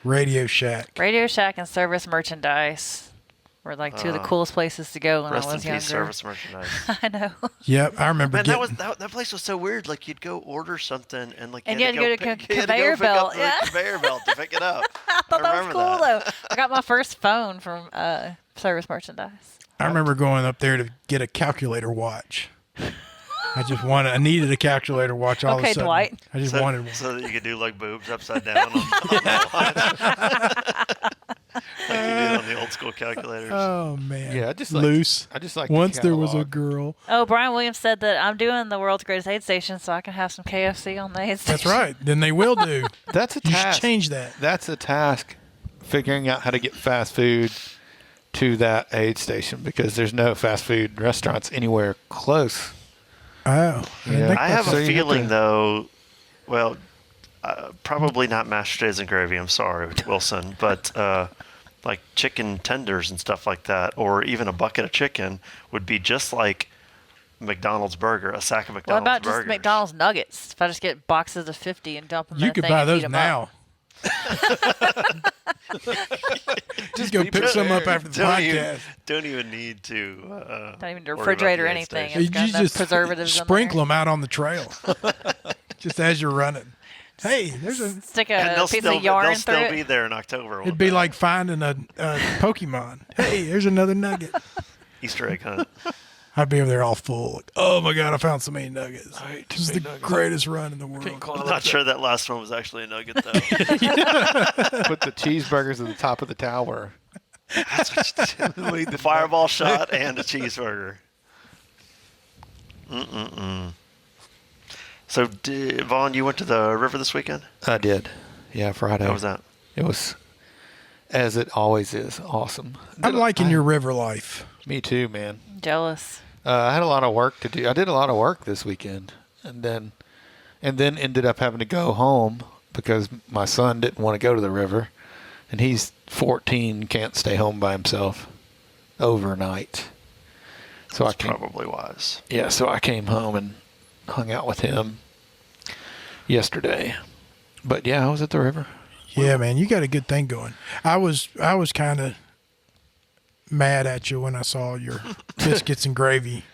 Radio Shack. Radio Shack and Service Merchandise were like two of the coolest places to go when I Rest in was peace, younger. Service Merchandise. I know. Yep, I remember. Man, getting, that place was so weird. Like you'd go order something and like And you had to go to pick- conveyor you had to go pick up belt, the yeah. conveyor belt to pick it up. I thought that was remember cool that. though. I got my first phone from Service Merchandise. I remember going up there to get a calculator watch. I needed a calculator watch all of a Okay, sudden. Dwight. I just So, wanted one. so that you could do like boobs upside down on the watch. Like you did on the old school calculators. Oh man. Yeah, I just like loose. I just like Once the there was a catalog. girl. Oh, Brian Williams said that I'm doing the world's greatest aid station, so I can have some KFC on the aid station. That's right. Then they will do. That's a You should task. change that. That's a task. Figuring out how to get fast food to that aid station because there's no fast food restaurants anywhere close. Oh. Yeah. I have So a you have feeling to- though. Well, probably not mashed potatoes and gravy. I'm sorry, Wilson, but like chicken tenders and stuff like that, or even a bucket of chicken would be just like McDonald's burger, a sack of What McDonald's about burgers. just McDonald's nuggets? If I just get boxes of 50 and dump them in You that could thing buy and heat those 'em now. up. Just go pick some up after the podcast. Don't even need to. Not even worry about refrigerate the or aid anything. station. It's got enough preservatives in sprinkle there. them out on the trail, just as you're running. Hey, there's a. Stick And a they'll piece still, of yarn they'll through still it. be there in October. It'd be like finding a Pokemon. Hey, there's another nugget. Easter egg hunt. I'd be over there all full. Like, oh my god, I found so many nuggets. This is the greatest run in the world. I'm not sure that last one was actually a nugget though. Put the cheeseburgers at the top of the tower. Lead the fireball shot and a cheeseburger. So, Vaughn, you went to the river this weekend? I did. Yeah, Friday. How was that? It was, as it always is, awesome. I'm liking your river life. Me too, man. Jealous. I had a lot of work to do. I did a lot of work this weekend, and then ended up having to go home because my son didn't want to go to the river, and he's 14, can't stay home by himself overnight. So That's I came, probably wise. yeah. So I came home and hung out with him yesterday. But yeah, I was at the river. Yeah, man, you got a good thing going. I was kind of mad at you when I saw your biscuits and gravy.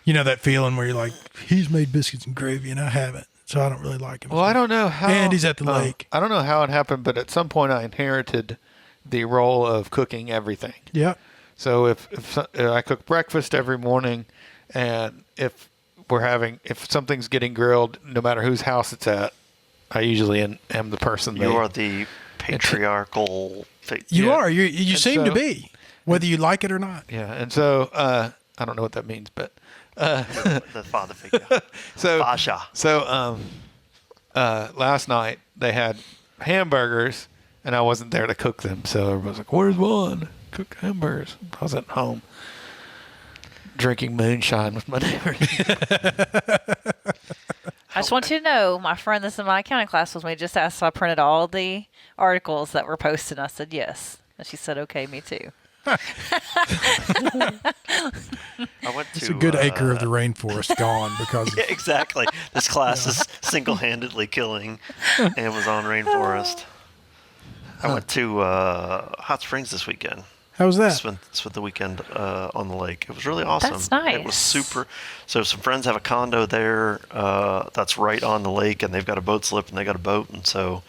You know that feeling where you're like, he's made biscuits and gravy and I haven't, so I don't really like him. Well, I don't know how. And he's at the lake. I don't know how it happened, but at some point I inherited the role of cooking everything. Yep. So if I cook breakfast every morning, and if something's getting grilled, no matter whose house it's at, I usually am the person. You are the patriarchal. You Yeah. are. You And seem to so- be, whether you like it or not. Yeah, and so I don't know what that means, but the father figure. so Basha. so last night they had hamburgers, and I wasn't there to cook them. So everybody's like, "Where's Juan? Cook hamburgers." I was at home drinking moonshine with my neighbor. I just want you to know, my friend that's in my accounting class with me just asked if I printed all the articles that were posted. And I said yes. And she said, okay, me too. I went to. It's a good acre of the rainforest gone because Yeah, of, exactly. This class is single-handedly killing Amazon rainforest. I went to Hot Springs this weekend. how was that? Spent the weekend on the lake. It was really awesome. That's It was nice. super. So some friends have a condo there that's right on the lake, and they've got a boat slip and they got a boat, and so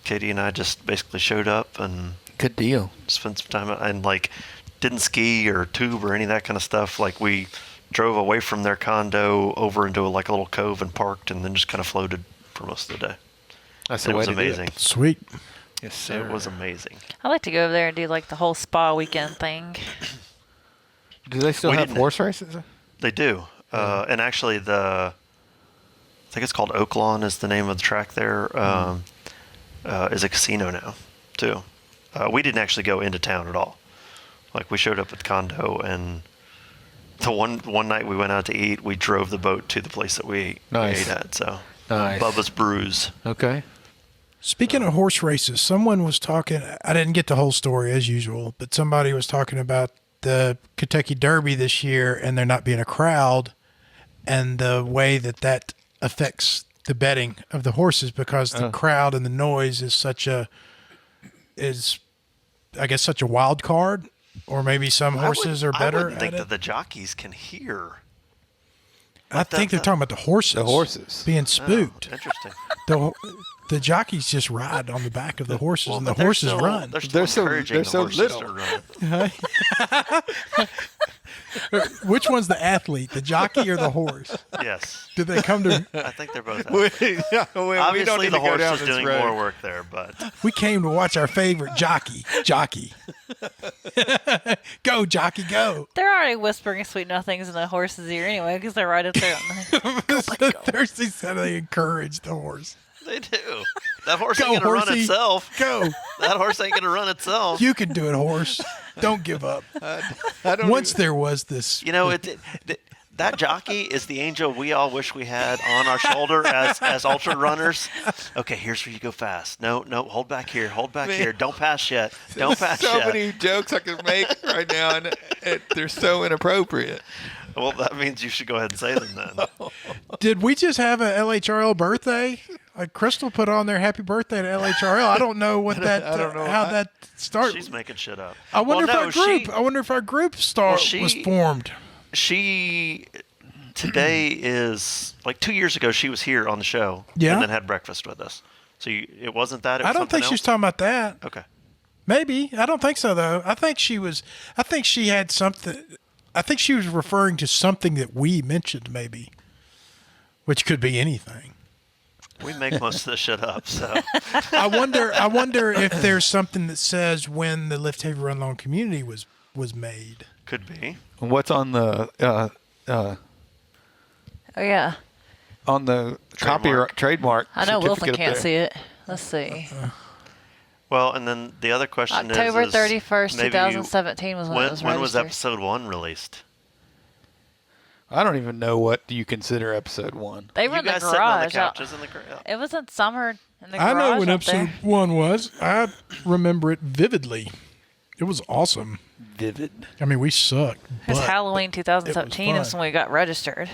Katie and I just basically showed up and Good deal. spent some time and like didn't ski or tube or any of that kind of stuff. Like we drove away from their condo over into like a little cove and parked, and then just kind of floated for most of the day. That's And the it way was to do amazing. it. Sweet. Yes, sir. It was amazing. I like to go over there and do like the whole spa weekend thing. Do they still We have didn't- horse races? They do. And actually I think it's called Oaklawn is the name of the track there, is a casino now too. We didn't actually go into town at all. Like we showed up at the condo and the one night we went out to eat, we drove the boat to the place that we Nice. ate at. So Nice. Bubba's Brews. Okay. Speaking of horse races, someone was talking. I didn't get the whole story as usual, but somebody was talking about the Kentucky Derby this year and there not being a crowd and the way that affects the betting of the horses because the crowd and the noise is such a wild card, or maybe some horses are better I wouldn't think at that it. the jockeys can hear. I think they're talking about the horses. The horses. being spooked. Oh, interesting. The jockeys just ride on the back of the horses, Well, and the but they're horses still- run. They're still encouraging they're the so horses little. to run. Which one's the athlete, the jockey or the horse? Yes. Did they come to? I think they're both. we don't Obviously, need the to go horse down is this doing road. more work there, but We came to watch our favorite jockey. Go, jockey, go. They're already whispering sweet nothings in the horse's ear anyway because they're right up there. Thirsty said they encourage the horse. they do. That horse Go, ain't gonna run horsey. itself. Go. That horse ain't gonna run itself. You can do it, horse. Don't give up. I don't Once there was this. You know, that jockey is the angel we all wish we had on our shoulder as ultra runners. Okay, here's where you go fast. No, hold back here. Hold back here. Don't pass yet. Don't pass so yet. many jokes I could make right now, and they're so inappropriate. Well, that means you should go ahead and say them then. Did we just have a LHRL birthday? Like Crystal put on their happy birthday to LHRL. I don't know what that. I don't know. how that started. She's making shit up. I wonder Well, no, if our group was formed. She today is like 2 years ago. She was here on the show, Yeah. and then had breakfast with us. So it wasn't that. It was I don't think something she was talking about that. else? Okay. Maybe. I don't think so, though. I think she had something. I think she was referring to something that we mentioned, maybe, which could be anything. We make most of this shit up, so I wonder if there's something that says when the Lift Heavy Run Long community was made. could be. What's on the Oh yeah, copyright trademark? I know Wilson certificate up can't there? see it. Let's see. Well, and then the other question October is 31st, maybe 2017 was when it was when was registered. episode 1 released? I don't even know what you consider episode 1. They were You in the guys sitting on the garage. couches in the It was in summer in the I garage know when up episode there. 1 was. I remember it vividly. It was awesome. Vivid. I mean, we sucked. It was but Halloween 2017 is fun. when we got registered.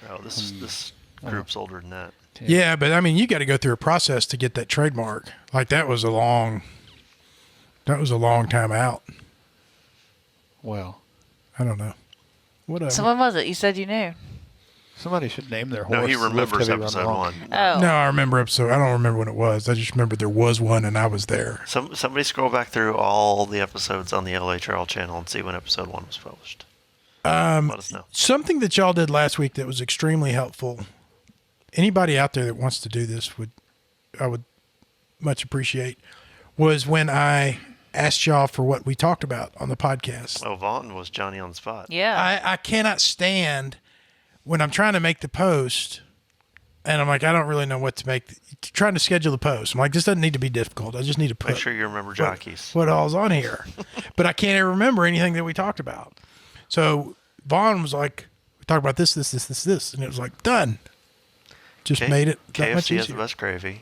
Oh, this group's older than that. Yeah, but I mean, you got to go through a process to get that trademark. Like that was a long time out. Well, I don't know. Whatever. So when was it? You said you knew. somebody should name their horse. No, he Lift remembers Heavy Run episode Long. 1. Oh. No, I remember episode. I don't remember when it was. I just remember there was one and I was there. Somebody scroll back through all the episodes on the LHRL channel and see when episode 1 was published. Let us know. Something that y'all did last week that was extremely helpful. Anybody out there that wants to do this I would much appreciate, was when I asked y'all for what we talked about on the podcast. Oh, Vaughn was Johnny on the spot. Yeah. I cannot stand when I'm trying to make the post and I'm like, I don't really know what to make. Trying to schedule the post. I'm like, this doesn't need to be difficult. I just need to put Make sure you remember Jockeys. what all's on here. But I can't ever remember anything that we talked about. So Vaughn was like, we talked about this. And it was like, done. Just made it that much KFC has the easier. best gravy.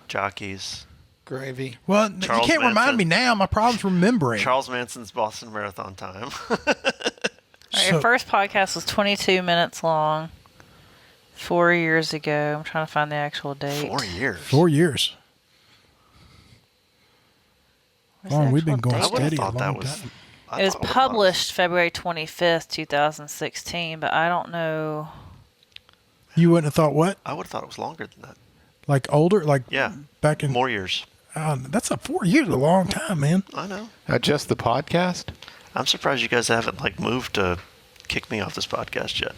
Jockeys. Gravy. Well, Charles you can't remind Manson. me now. My problem's remembering. Charles Manson's Boston Marathon time. All right, your first podcast was 22 minutes long 4 years ago. I'm trying to find the actual date. 4 years. 4 years. Where's the Long, we've been actual going date? I would have steady a thought that long was. time. I It was thought- published February 25th, 2016, but I don't know. You wouldn't have thought what? I would have thought it was longer than that. Like older? Like Yeah. back in More years. That's a 4 years, a long time, man. I know. Just the podcast? I'm surprised you guys haven't moved to kick me off this podcast yet.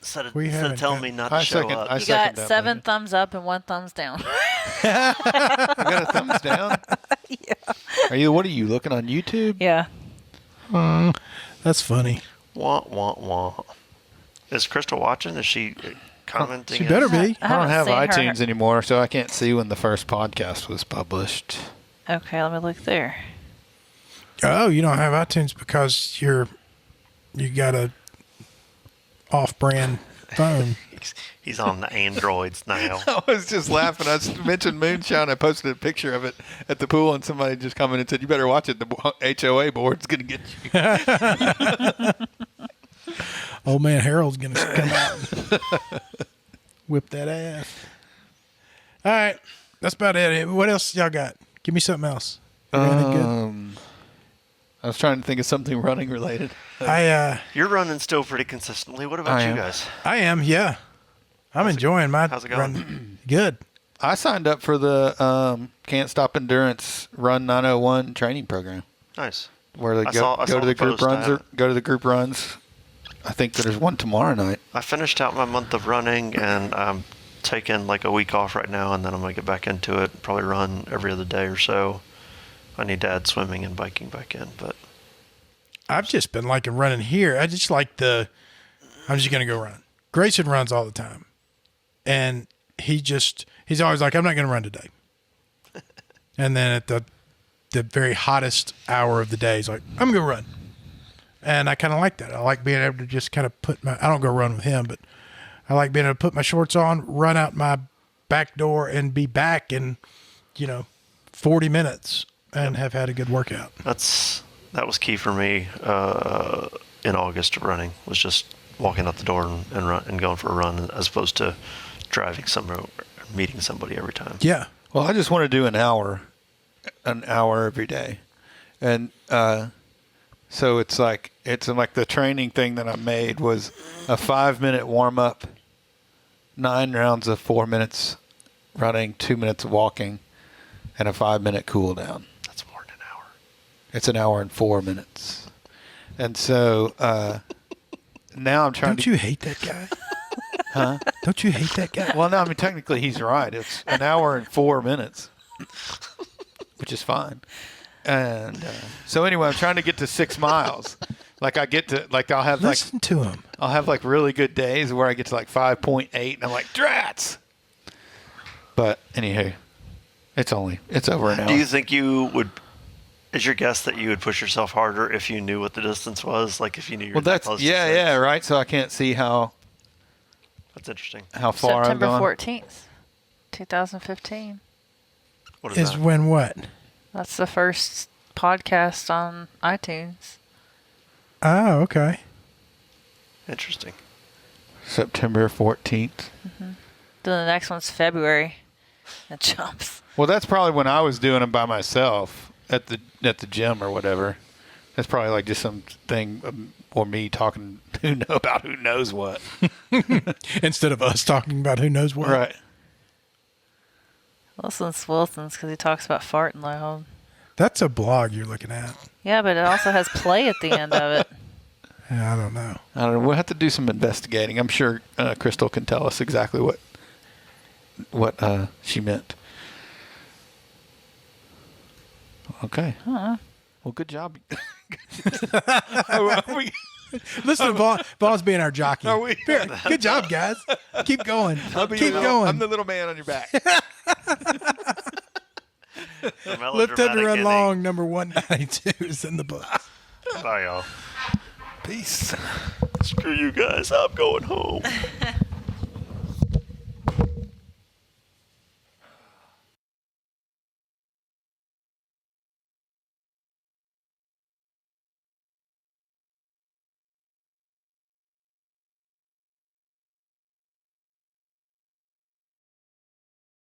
Instead of haven't telling got- me not to I show second- up. I You second got that 7 motion. thumbs up and 1 thumbs down. I got a thumbs down. Yeah. What are you looking on YouTube? Yeah. That's funny. Wah, wah, wah. Is Crystal watching? Is she commenting? She better be. I don't haven't have seen her. iTunes anymore, so I can't see when the first podcast was published. Okay, let me look there. Oh, you don't have iTunes because you're you got a off-brand phone. He's on the Androids now. I was just laughing. I mentioned moonshine. I posted a picture of it at the pool, and somebody just commented and said, "You better watch it. The HOA board's going to get you." Old man Harold's going to come out and whip that ass. All right. That's about it. What else y'all got? Give me something else. Anything good? I was trying to think of something running related. You're running still pretty consistently. What about you guys? I am, yeah. I'm enjoying my how's it going? run. Good. I signed up for the Can't Stop Endurance Run 901 training program. Nice. Where they I saw go to the group post. runs. Go to the group runs. I think there's one tomorrow night. I finished out my month of running, and I'm taking like a week off right now, and then I'm going to get back into it. Probably run every other day or so. I need to add swimming and biking back in, but I've just been liking running here. I just like I'm just going to go run. Grayson runs all the time. And he's always like, I'm not going to run today. And then at the very hottest hour of the day, he's like, I'm going to run. And I kind of like that. I like being able to just kind of I don't go run with him, but I like being able to put my shorts on, run out my back door, and be back in, 40 minutes and have had a good workout. that was key for me in August of running, was just walking out the door and run and going for a run, as opposed to driving somewhere, meeting somebody every time. Yeah. Well, I just want to do an hour every day, and so it's like the training thing that I made was a 5-minute warm up, 9 rounds of 4 minutes running, 2 minutes of walking, and a 5-minute cool down. That's more than an hour. It's an hour and 4 minutes, and so now I'm trying. Don't you hate that guy? Huh? Don't you hate that guy? Well, no, I mean, technically he's right. It's an hour and 4 minutes, which is fine. And so anyway, I'm trying to get to 6 miles. Like I'll have Listen to him. I'll have like really good days where I get to like 5.8 and I'm like, drats. But anywho, it's over an hour. Do you think is your guess that you would push yourself harder if you knew what the distance was? Like if you knew you were Well, close to yeah, 6? yeah, right. So I can't see how That's interesting. far September I've gone. 14th, 2015. What is Is that? when what? That's the first podcast on iTunes. Oh, okay. Interesting. September 14th. Then the next one's February. It jumps. Well, that's probably when I was doing them by myself at the gym or whatever. That's probably like just something or me talking about who knows what. Instead of us talking about who knows what. Right. Wilson's because he talks about farting loud. That's a blog you're looking at. Yeah, but it also has play at the end of it. Yeah, I don't know. I don't know. We'll have to do some investigating. I'm sure Crystal can tell us exactly what she meant. Okay. Huh. Well, good job. Listen to Vaughn. Vaughn's being our jockey. Are we- Here, good job, guys. Keep going. Keep going. I'm the little man on your back. The Lift melodramatic and Run ending. Long, number 192 is in the book. Bye, y'all. Peace. Screw you guys. I'm going home.